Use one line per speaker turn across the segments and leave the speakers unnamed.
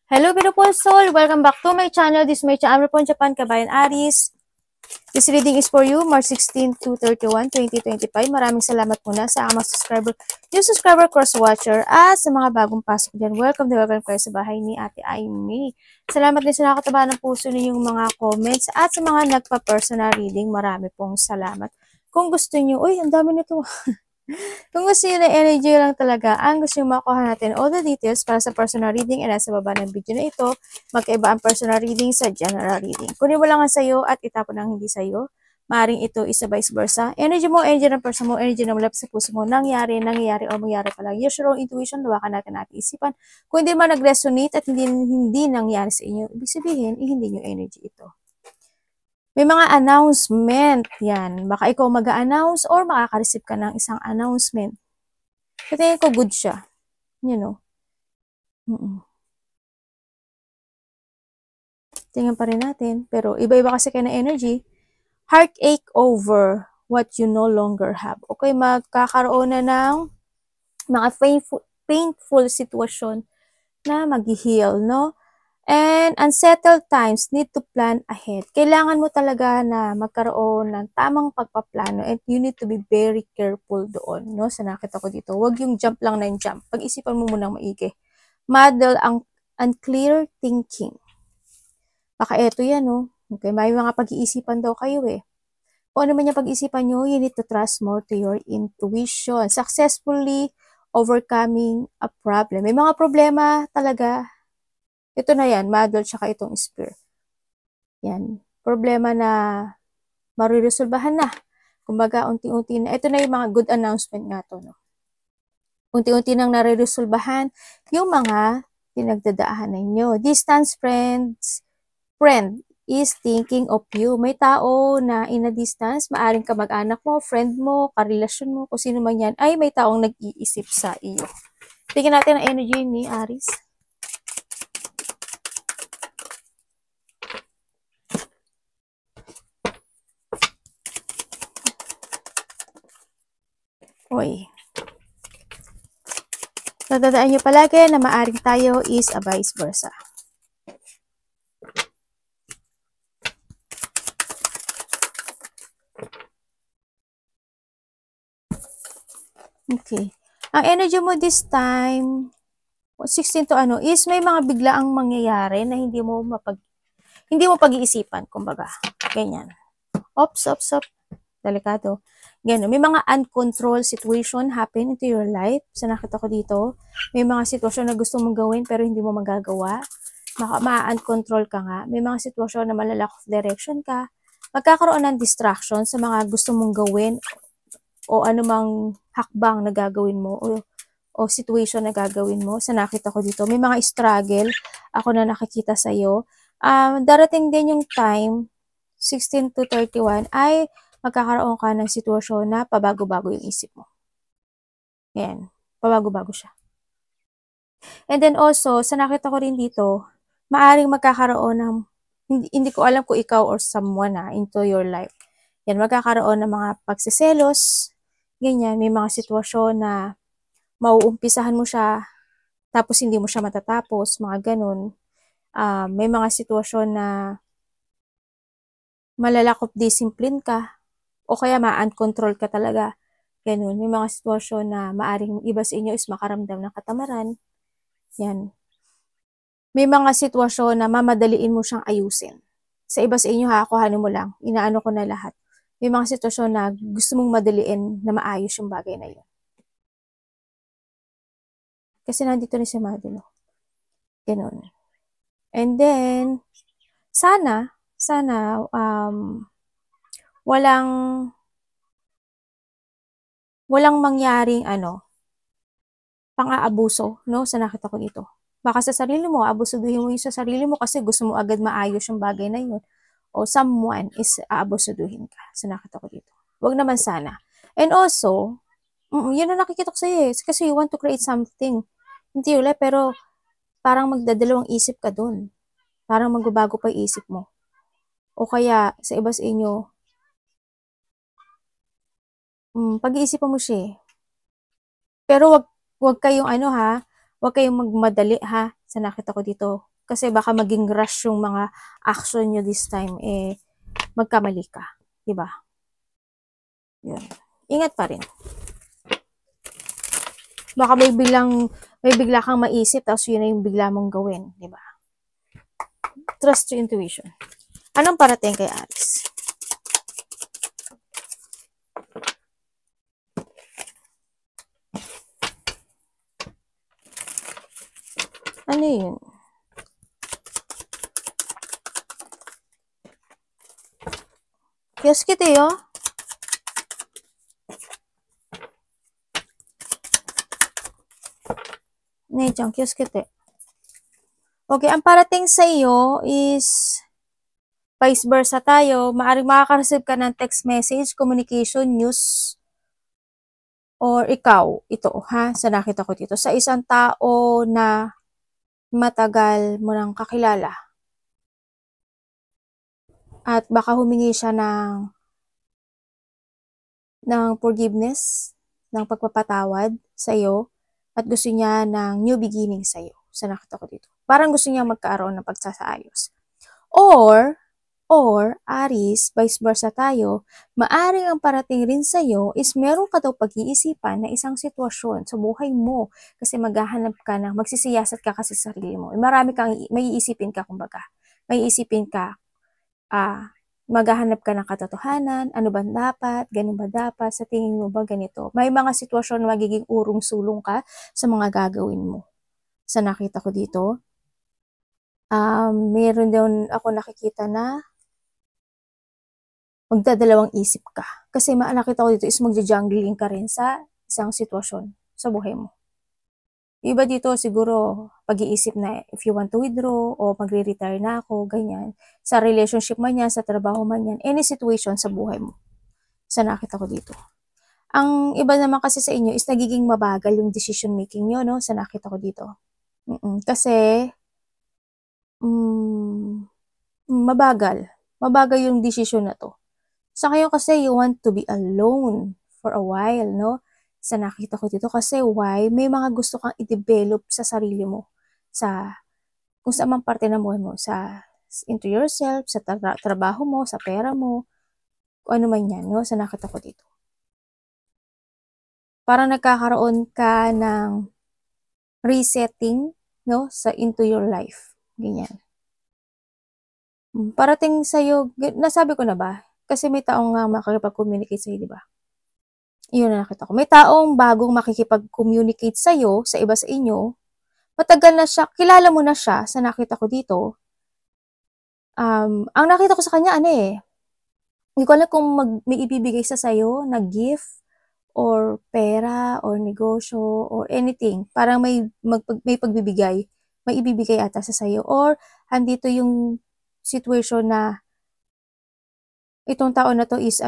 Hello beautiful soul! Welcome back to my channel. This is my channel from Japan, Kabayan Aris. This reading is for you, March 16 to 31, 2025. Maraming salamat muna sa mga subscriber, new subscriber, cross-watcher, at sa mga bagong pasok dyan. Welcome kayo sa bahay ni Ate Aimee. Salamat din sa nakataba ng puso ninyong mga comments at sa mga nagpa-personal reading. Marami pong salamat. Kung gusto nyo, uy, ang dami nito. Kung gusto nyo na energy lang talaga, ang gusto nyo makuha natin all the details para sa personal reading ay nasa baba ng video na ito. Magkaiba ang personal reading sa general reading. Kunin mo lang ang sayo at itapon ang hindi sayo. Maaring ito isa vice versa. Energy mo, energy ng person mo, energy ng malap sa puso mo. Nangyari o mangyari pa lang. Use your own intuition, luwakan natin ating isipan. Kung hindi man nag-resonate at hindi nangyari sa inyo, ibig sabihin, hindi nyo energy ito. May mga announcement. Yan. Baka ikaw mag-a-announce or makaka-receive ka ng isang announcement. Tingin ko good siya. You know. Tingnan pa rin natin. Pero iba-iba kasi kayo ng energy. Heartache over what you no longer have. Okay, magkakaroon na ng mga painful situation na mag-heal, no? And unsettled times need to plan ahead. Kailangan mo talaga na magkaroon ng tamang pagpaplano and you need to be very careful doon, no? Sa nakita ko dito. Huwag yung jump lang ng jump. Pag-isipan mo munang maigi. Model ang unclear thinking. Baka eto yan, no? Okay, may mga pag-iisipan daw kayo eh. Kung ano man yung pag-isipan nyo, you need to trust more to your intuition. Successfully overcoming a problem. May mga problema talaga. Ito na yan, model tsaka itong spear. Yan. Problema na mariresolbahan na. Kumbaga, unti-unti na. Ito na yung mga good announcement nga to, no? Unti-unti nang nare-resolbahan yung mga pinagdadaanan nyo. Distance friend is thinking of you. May tao na in a distance, maaring kamag-anak mo, friend mo, karelasyon mo, kung sino man yan, ay may taong nag-iisip sa iyo. Tingnan natin ang energy ni Aris. Oy. Tatandaan nyo palagi na maaring tayo is a vice versa. Okay. Ang energy mo this time, 16 to ano, is may mga biglaang mangyayari na hindi mo pag-iisipan, kumbaga. Ganyan. Ops. Delikado. Ganyan. May mga uncontrolled situation happen into your life. Sa nakita ko dito, may mga sitwasyon na gusto mong gawin pero hindi mo magagawa. Ma-uncontrol ka nga. May mga sitwasyon na malalack of direction ka. Magkakaroon ng distraction sa mga gusto mong gawin o anumang hakbang na gagawin mo o situation na gagawin mo. Sa nakita ko dito, may mga struggle ako na nakikita sa iyo. Darating din yung time, 16 to 31, ay magkakaroon ka ng sitwasyon na pabago-bago yung isip mo. Yan, pabago-bago siya. And then also, sa nakita ko rin dito, maaring magkakaroon ng, hindi ko alam kung ikaw or someone into your life. Yan, magkakaroon ng mga pagsiselos, ganyan, may mga sitwasyon na mauumpisahan mo siya, tapos hindi mo siya matatapos, mga ganun. May mga sitwasyon na malalack of discipline ka, o kaya ma-uncontrol ka talaga. Ganun. May mga sitwasyon na maaring iba sa inyo is makaramdam ng katamaran. Yan. May mga sitwasyon na mamadaliin mo siyang ayusin. Sa iba sa inyo kuhanin mo lang. Inaano ko na lahat. May mga sitwasyon na gusto mong madaliin na maayos yung bagay na yun. Kasi nandito na si Madelo. Ganun. And then, sana, walang mangyaring pang-aabuso, no, sa nakita ko dito. Baka sa sarili mo, abusuduhin mo yung sa sarili mo kasi gusto mo agad maayos yung bagay na yun. O someone is aabusuduhin ka. Sa nakita ko dito. Wag naman sana. And also, yun na nakikita ko sa'yo eh. Kasi you want to create something into your life, pero parang magdadalawang isip ka dun. Parang magbabago pa yung isip mo. O kaya, sa iba sa inyo, pag-iisipan mo siya eh. Pero wag kayong wag kayong magmadali ha. Sa nakita ko dito. Kasi baka maging rush yung mga action nyo this time, magkamali ka. Diba? Yun. Ingat pa rin. Baka may bigla kang maisip, tapos yun na yung bigla mong gawin. Diba? Trust your intuition. Anong parating kay Aries? Ano yun? Kioskit oh. Nejang, kioskit Okay, ang parating sa iyo is vice versa tayo. Maaring makaka-receive ka ng text message, communication, news, or ikaw, ito ha, sa nakita ko dito, sa isang tao na matagal mo nang kakilala. At baka humingi siya ng forgiveness, ng pagpapatawad sa iyo, at gusto niya ng new beginning sa iyo. Sa nakita ko dito. Parang gusto niya magkaroon ng pagsasaayos. Or, Aries, vice versa tayo, maaring ang parating rin sa iyo is meron ka daw pag-iisipan na isang sitwasyon sa buhay mo kasi maghahanap ka ng, magsisiyasat ka kasi sa sarili mo. Marami kang, may iisipin ka kumbaga. May iisipin ka, maghahanap ka ng katotohanan, ano ba dapat, ganun ba dapat, sa tingin mo ba ganito. May mga sitwasyon na magiging urong-sulong ka sa mga gagawin mo. Sa nakita ko dito, meron daw ako nakikita na magdadalawang isip ka. Kasi nakita ko dito is magja-jungling ka rin sa isang sitwasyon sa buhay mo. Iba dito siguro pag-iisip na if you want to withdraw o magre-retire na ako, ganyan. Sa relationship man yan, sa trabaho man yan, any situation sa buhay mo. Sa nakita ko dito. Ang iba naman kasi sa inyo is nagiging mabagal yung decision making nyo, no? Sa nakita ko dito. Kasi, mabagal. Mabagal yung decision na to. Sa kayo kasi, you want to be alone for a while, no? Sa nakita ko dito. Kasi why? May mga gusto kang i-develop sa sarili mo. Kung saan mang parte ng buhay mo. Into yourself, sa trabaho mo, sa pera mo, kung ano man yan, no? Sa nakita ko dito. Parang nagkakaroon ka ng resetting, no? Into your life. Ganyan. Parating sa'yo, nasabi ko na ba? Kasi may taong nga makikipag-communicate sa'yo, di ba? Yun na nakita ko. May taong bagong makikipag-communicate sa'yo, sa iba sa inyo, matagal na siya, kilala mo na siya, sa nakita ko dito. Ang nakita ko sa kanya, hindi ko alam kung may ibibigay sa sa'yo na gift, or pera, or negosyo, or anything. Parang may pagbibigay. May ibibigay ata sa sa'yo. Or, andito yung situation na itong tao na to is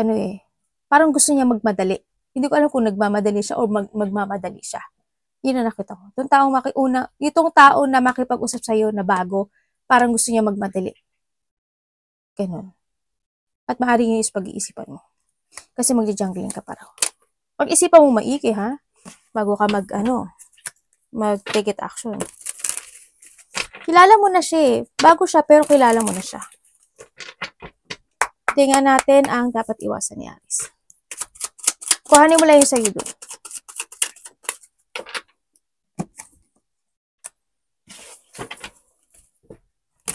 parang gusto niya magmadali. Hindi ko alam kung nagmamadali siya o magmamadali siya. Yun na nakita ko. Itong tao na makipag-usap sa'yo na bago, parang gusto niya magmadali. Ganun. At maaaring yun is pag-iisipan mo. Kasi magja-jungling ka pa raw. Pag-isipan mo maiki, ha? Bago ka mag-take it action. Kilala mo na siya Bago siya, pero kilala mo na siya. Tingnan natin ang dapat iwasan ni Aries. Kuhanin mo lang yung sa'yo doon.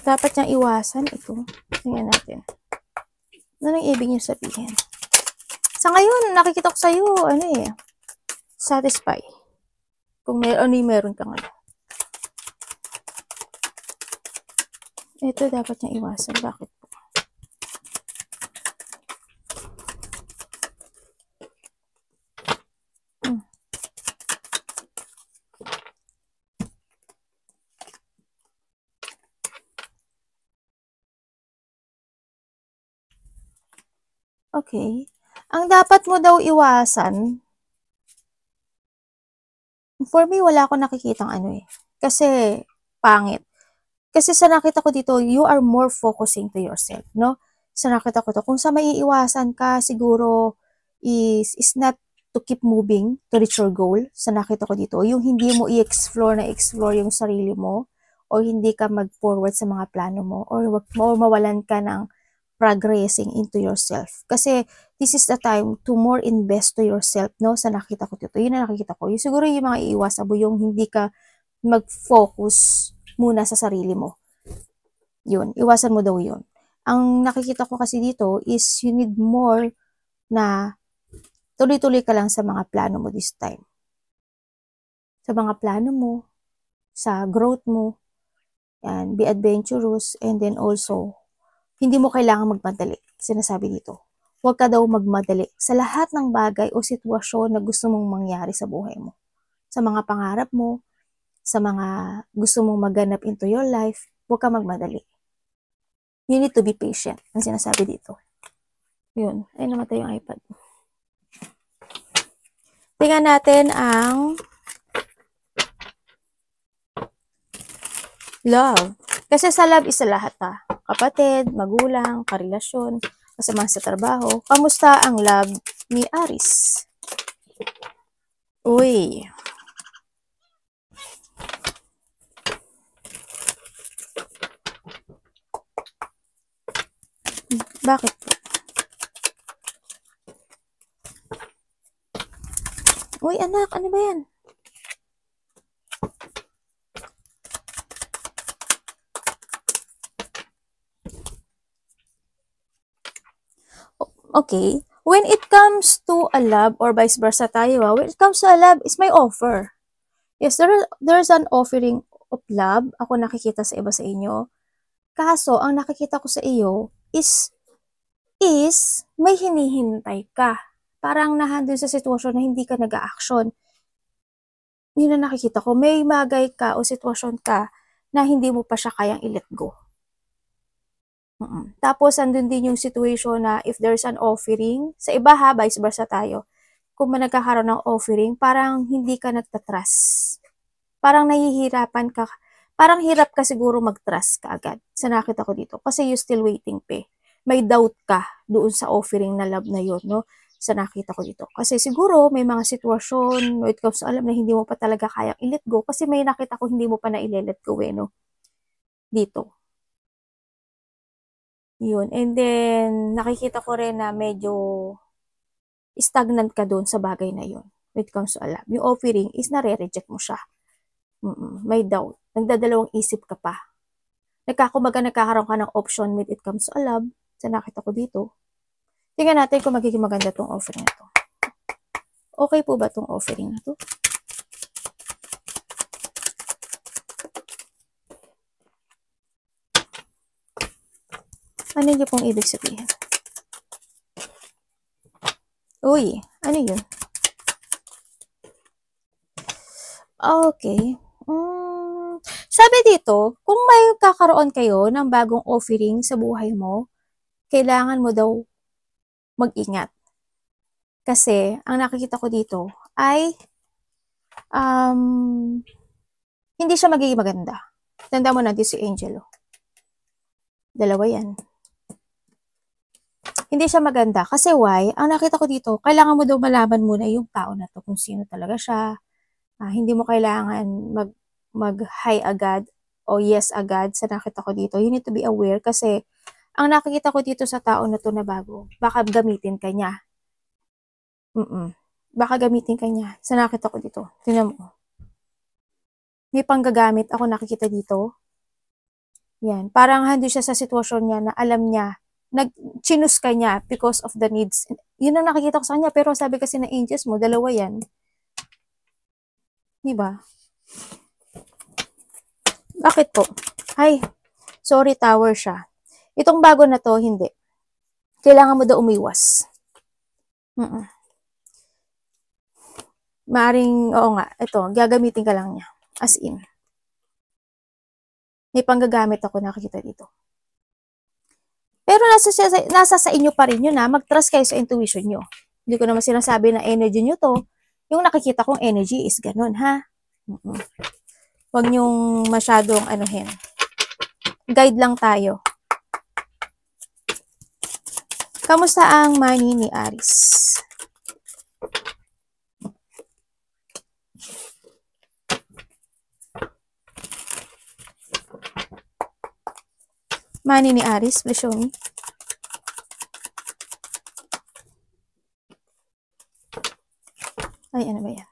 Dapat niyang iwasan ito. Tingnan natin. Ano ang ibig niya sabihin? Sa ngayon, nakikita ko sa'yo, satisfy. Kung meron ka ngayon. Ito dapat niyang iwasan. Bakit po? Okay. Ang dapat mo daw iwasan, for me, wala akong nakikitang Kasi, pangit. Kasi sa nakita ko dito, you are more focusing to yourself, no? Sa nakita ko to, kung sa maiiwasan ka, siguro, is not to keep moving to reach your goal. Sa nakita ko dito, yung hindi mo i-explore yung sarili mo, o hindi ka mag-forward sa mga plano mo or mawalan ka ng progressing into yourself. Kasi this is the time to more invest to yourself, no? Sa nakita ko dito. Yun na nakikita ko. Yung siguro yung mga iiwasan mo, yung hindi ka mag-focus muna sa sarili mo. Yun, iwasan mo daw yun. Ang nakikita ko kasi dito is you need more na tuloy-tuloy ka lang sa mga plano mo this time. Sa mga plano mo, sa growth mo, and be adventurous, and then also, hindi mo kailangan magmadali. Sinasabi dito. Huwag ka daw magmadali sa lahat ng bagay o sitwasyon na gusto mong mangyari sa buhay mo. Sa mga pangarap mo, sa mga gusto mong maganap into your life, huwag ka magmadali. You need to be patient. Ang sinasabi dito. Yun. Ay, namatay yung iPad. Tingnan natin ang love. Kasi sa love is sa lahat ha. Kapatid, magulang, karelasyon, kasama sa trabaho. Kamusta ang love ni Aries? Uy. Bakit po? Uy, anak, ano ba yan? Okay. When it comes to a love or vice versa tayo, when it comes to a love, is my offer. Yes, there's an offering of love. Ako nakikita sa iba sa inyo. Kaso, ang nakikita ko sa iyo is may hinihintay ka. Parang nahandun sa sitwasyon na hindi ka nag-a-action. Yun ang nakikita ko. May bagay ka o sitwasyon ka na hindi mo pa siya kayang i-let go. Tapos, andun din yung situation na if there's an offering, sa iba ha, vice versa tayo. Kung nagkakaroon ng offering, parang hindi ka nagtatrust. Parang nahihirapan ka. Parang hirap ka siguro mag-trust ka agad. Sa nakita ko dito. Kasi you still waiting pa. May doubt ka doon sa offering na love na yun, no? Sa nakita ko dito. Kasi siguro may mga sitwasyon, no, it comes to alam na hindi mo pa talaga kayang i-let go. Kasi may nakita ko hindi mo pa na i-let go, no? Dito. Yun. And then, nakikita ko rin na medyo stagnant ka doon sa bagay na yun. When it comes to love. Yung offering is nare-reject mo siya. May doubt. Nagdadalawang isip ka pa. Nagkakaroon ka ng option when it comes to love. Sa nakita ko dito. Tingnan natin kung magiging maganda tong offering na to. Okay po ba tong offering na to? Ano yun pong ibig sabihin? Uy, ano yun? Okay. Sabi dito, kung may kakaroon kayo ng bagong offering sa buhay mo, kailangan mo daw mag-ingat. Kasi, ang nakikita ko dito ay hindi siya magiging maganda. Tanda mo natin si Angelo. Dalawa yan. Hindi siya maganda. Kasi why? Ang nakita ko dito, kailangan mo daw malaman muna yung tao na to, kung sino talaga siya. Hindi mo kailangan mag-hi agad o yes agad sa nakita ko dito. You need to be aware kasi ang nakikita ko dito sa tao na to na bago, baka gamitin ka niya. Baka gamitin ka niya. Sa nakita ko dito. Tingnan mo. May panggagamit ako nakikita dito. Yan. Parang handi siya sa sitwasyon niya na alam niya, nag-chinus ka niya because of the needs. Yun ang nakikita ko sa kanya. Pero sabi kasi na angels mo, dalawa yan. Diba? Bakit po? Ay, sorry, tower siya. Itong bago na to, hindi. Kailangan mo daw umiwas. Maaring, oo nga, ito, gagamitin ka lang niya. As in. May panggagamit ako nakikita dito. Pero nasa sa inyo pa rin yun na mag-trust kayo sa intuition nyo. Hindi ko naman sinasabi na energy nyo to. Yung nakikita kong energy is ganun, ha? Huwag nyong masyadong anuhin. Guide lang tayo. Kamusta ang money ni Aries? Money ni Aries, please show me. Ay, ano ba yan?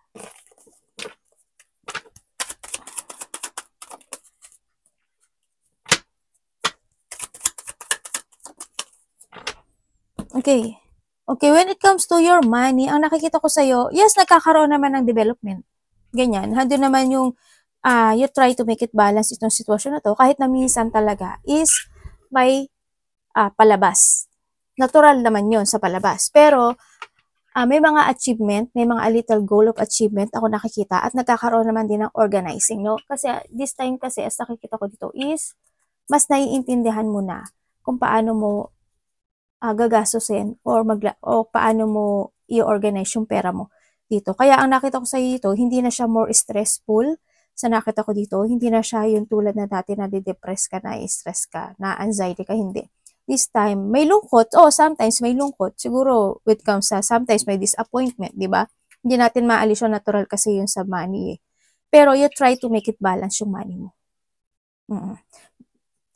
Okay. Okay, when it comes to your money, ang nakikita ko sa'yo, yes, nagkakaroon naman ng development. Ganyan. Hando naman yung you try to make it balance itong sitwasyon na to, kahit na minsan talaga is may palabas. Natural naman yon sa palabas. Pero, may mga achievement, may mga little goal of achievement ako nakikita at nagkakaroon naman din ng organizing, no? Kasi this time kasi, as nakikita ko dito is, mas naiintindihan mo na kung paano mo gagastusin or paano mo i-organize yung pera mo dito. Kaya ang nakita ko sa dito, hindi na siya more stressful sa nakita ko dito. Hindi na siya yung tulad na dati na de-depress ka, na stress ka, na anxiety ka, hindi. This time, may lungkot. Sometimes may lungkot. Siguro, with comes sa sometimes may disappointment, di ba? Hindi natin maalis yung natural kasi yun sa money eh. Pero you try to make it balance yung money mo.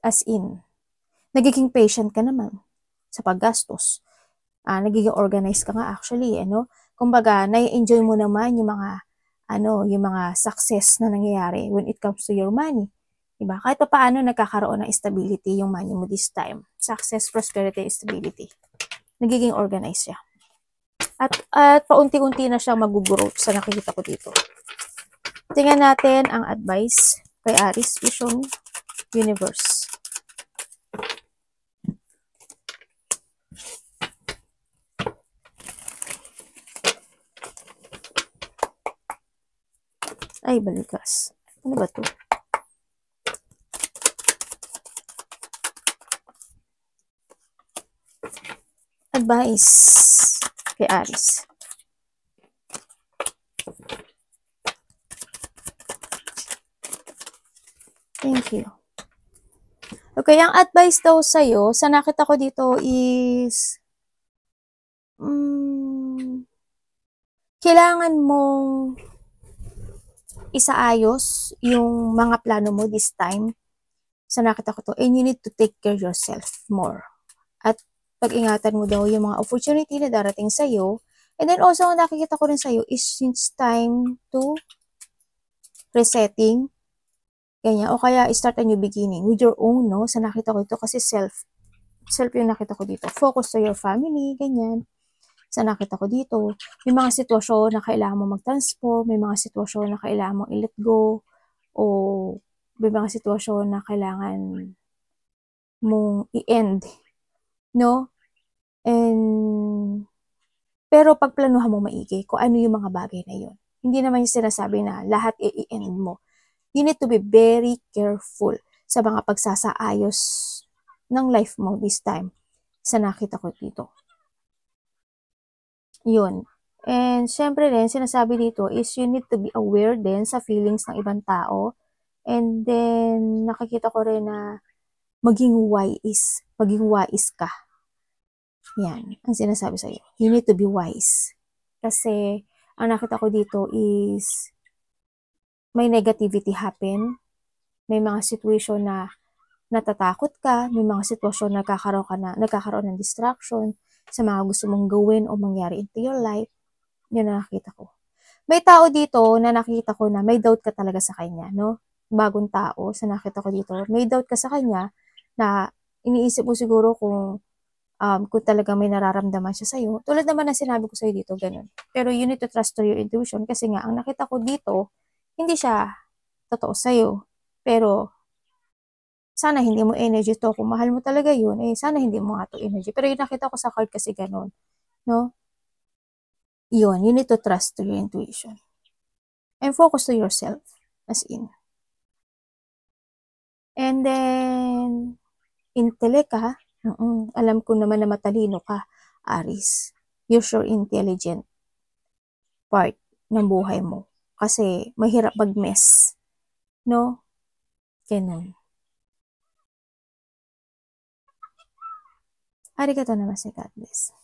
As in, nagiging patient ka naman sa paggastos. Nagiging organized ka nga actually, ano? Kumbaga, nai-enjoy mo naman yung mga success na nangyayari when it comes to your money. Diba? Kahit pa paano nagkakaroon ng stability yung money mo this time. Success, prosperity, stability. Nagiging organized siya. At paunti-unti na siyang mag-growth sa nakikita ko dito. Tingnan natin ang advice kay Aries, Vision, Universe. Ay, balikas. Ano ba to? Advice kay Aries. Thank you. Okay, ang advice daw sa'yo, sa nakita ko dito is, kailangan mong isaayos yung mga plano mo this time. Sa nakita ko to, and you need to take care yourself more. At pag-ingatan mo daw yung mga opportunity na darating sa'yo. And then also, ang nakikita ko rin sa'yo is it's time to resetting. Ganyan. O kaya start a new beginning with your own, no? Sa nakita ko ito kasi self yung nakita ko dito. Focus to your family, ganyan. Sa nakita ko dito, may mga sitwasyon na kailangan mo mag-transform, may mga sitwasyon na kailangan mo i-let go, o may mga sitwasyon na kailangan mong i-end, no? Pero pagplanuhan mo maigi kung ano yung mga bagay na yun. Hindi naman yung sinasabi na lahat i-end mo. You need to be very careful sa mga pagsasaayos ng life mo this time. Sa nakita ko dito. Yun. And syempre rin, sinasabi dito is you need to be aware din sa feelings ng ibang tao. And then, nakikita ko rin na maging wise ka. Yan, ang sinasabi sa'yo. You need to be wise. Kasi, ang nakita ko dito is may negativity happen. May mga situation na natatakot ka. May mga sitwasyon na nagkakaroon ng distraction sa mga gusto mong gawin o mangyari into your life. Yun na nakita ko. May tao dito na nakita ko na may doubt ka talaga sa kanya, no? Bagong tao, sa nakita ko dito, may doubt ka sa kanya na iniisip mo siguro kung talaga may nararamdaman siya sa'yo. Tulad naman na sinabi ko sa'yo dito, ganun. Pero you need to trust to your intuition kasi nga, ang nakita ko dito, hindi siya totoo sa'yo. Pero, sana hindi mo energy to. Kung mahal mo talaga yun, sana hindi mo nga to energy. Pero yung nakita ko sa card kasi ganun, no? Yun, you need to trust to your intuition. And focus to yourself, as in. And then, intellect ka. Alam ko naman na matalino ka, Aries. Use your intelligent part ng buhay mo. Kasi, mahirap mag-mess. No? Ganun. Arigatou naman, God bless.